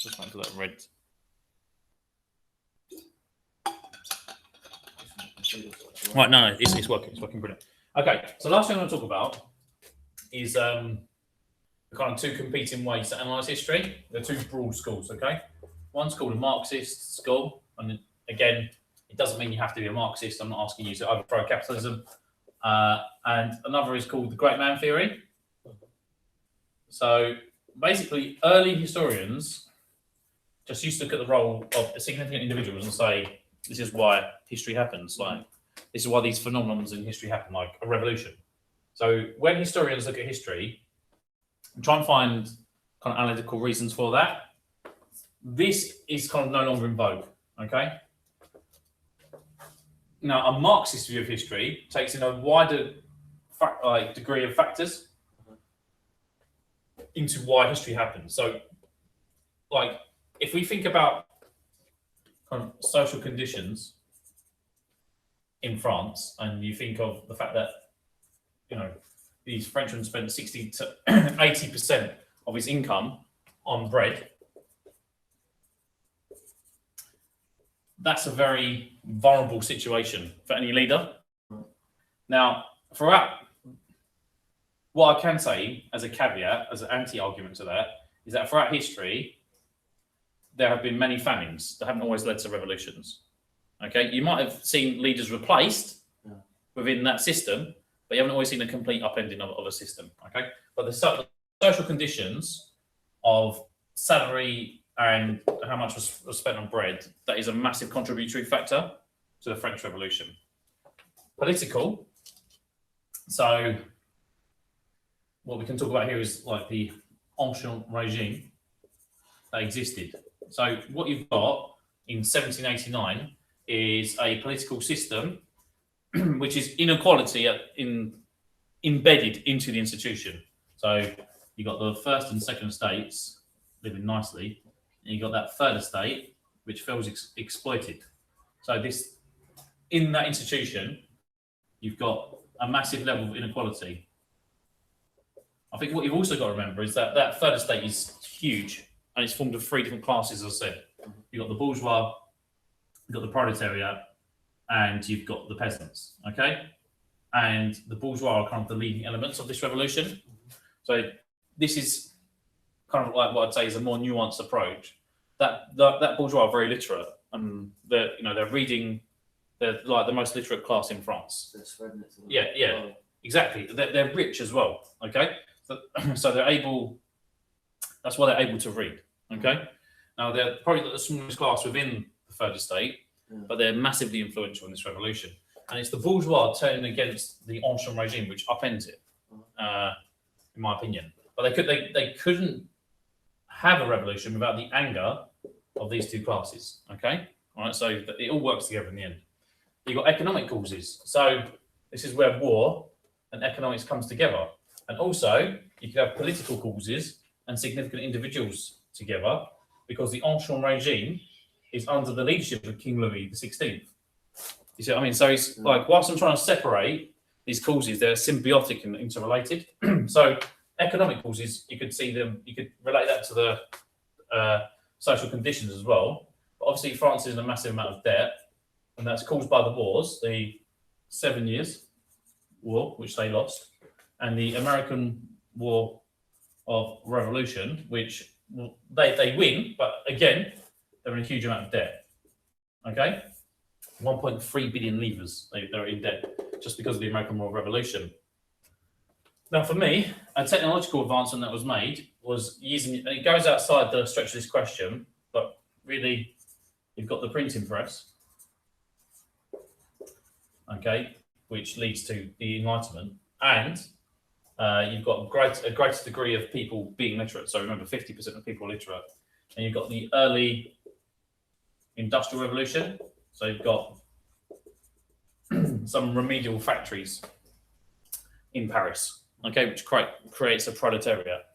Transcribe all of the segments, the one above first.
Just wait until that red. Right, no, it's working. It's working brilliant. Okay, so last thing I want to talk about is the kind of two competing ways to analyse history. They're two broad schools, okay? One's called a Marxist school, and again, it doesn't mean you have to be a Marxist. I'm not asking you to overthrow capitalism. And another is called the Great Man Theory. So basically, early historians just used to look at the role of significant individuals and say, this is why history happens. Like, this is why these phenomena in history happen, like a revolution. So when historians look at history and try and find kind of analytical reasons for that, this is kind of no longer in vogue, okay? Now, a Marxist view of history takes in a wider degree of factors into why history happens. So, like, if we think about kind of social conditions in France, and you think of the fact that, you know, these Frenchmen spent 60 to 80% of his income on bread, that's a very vulnerable situation for any leader. Now, throughout, what I can say as a caveat, as an anti-argument to that, is that throughout history, there have been many famines that haven't always led to revolutions. Okay, you might have seen leaders replaced within that system, but you haven't always seen a complete upending of a system. Okay, but the social conditions of salary and how much was spent on bread, that is a massive contributory factor to the French Revolution. Political. So what we can talk about here is like the ancien regime that existed. So what you've got in 1789 is a political system which is inequality embedded into the institution. So you've got the first and second estates living nicely, and you've got that third estate which feels exploited. So this, in that institution, you've got a massive level of inequality. I think what you've also got to remember is that that third estate is huge, and it's formed of three different classes, as I said. You've got the bourgeois, you've got the proletariat, and you've got the peasants, okay? And the bourgeois are kind of the leading elements of this revolution. So this is kind of like what I'd say is a more nuanced approach. That bourgeois are very literate, and they're reading. They're like the most literate class in France. Yeah, exactly. They're rich as well, okay? So they're able. That's why they're able to read, okay? Now they're probably the smallest class within the third estate, but they're massively influential in this revolution. And it's the bourgeois turning against the ancien regime which upends it, in my opinion. But they couldn't have a revolution without the anger of these two classes. Okay, all right. So it all works together in the end. You've got economic causes. So this is where war and economics comes together. And also you could have political causes and significant individuals together, because the ancien regime is under the leadership of King Louis XVI. You see what I mean? So it's like, whilst I'm trying to separate these causes, they're symbiotic and interrelated. So economic causes, you could see them, you could relate that to the social conditions as well. But obviously France is in a massive amount of debt, and that's caused by the wars, the 7 Years' War, which they lost, and the American War of Revolution, which they win, but again, they're in a huge amount of debt. Okay? 1.3 billion livres they're in debt just because of the American War of Revolution. Now, for me, a technological advancement that was made was using, and it goes outside the stretch of this question, but really, you've got the printing press, okay, which leads to the Enlightenment, and you've got a greater degree of people being literate. So remember, 50% of people are literate. And you've got the early Industrial Revolution. So you've got some remedial factories in Paris, okay, which creates a proletariat,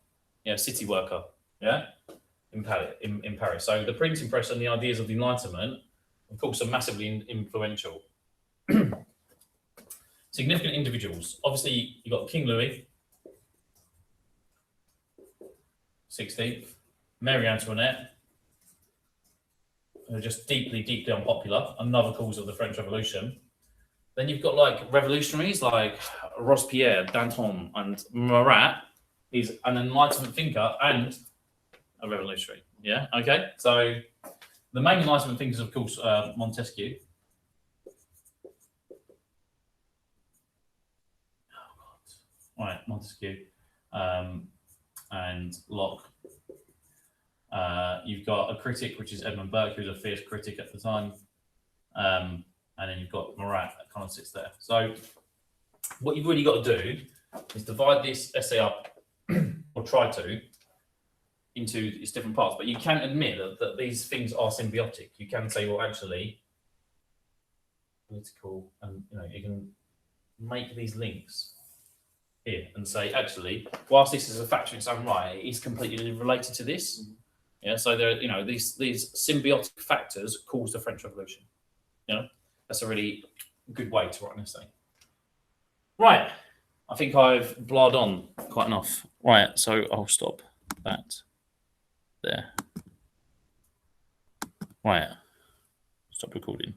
city worker, in Paris. So the printing press and the ideas of the Enlightenment, of course, are massively influential. Significant individuals. Obviously, you've got King Louis XVI, Mary Antoinette, who are just deeply, deeply unpopular. Another cause of the French Revolution. Then you've got like revolutionaries like Robespierre, Danton, and Marat. He's an Enlightenment thinker and a revolutionary. Yeah. Okay. So the main Enlightenment thinkers, of course, Montesquieu. Right, Montesquieu, and Locke. You've got a critic, which is Edmund Burke, who's a fierce critic at the time. And then you've got Marat that kind of sits there. So what you've really got to do is divide this essay up, or try to, into its different parts. But you can admit that these things are symbiotic. You can say, well, actually, political, and you can make these links here and say, actually, whilst this is a factor in its own right, it is completely related to this. Yeah, so there, these symbiotic factors cause the French Revolution. That's a really good way to write an essay. Right, I think I've blared on quite enough. Right, so I'll stop that there. Right, stop recording.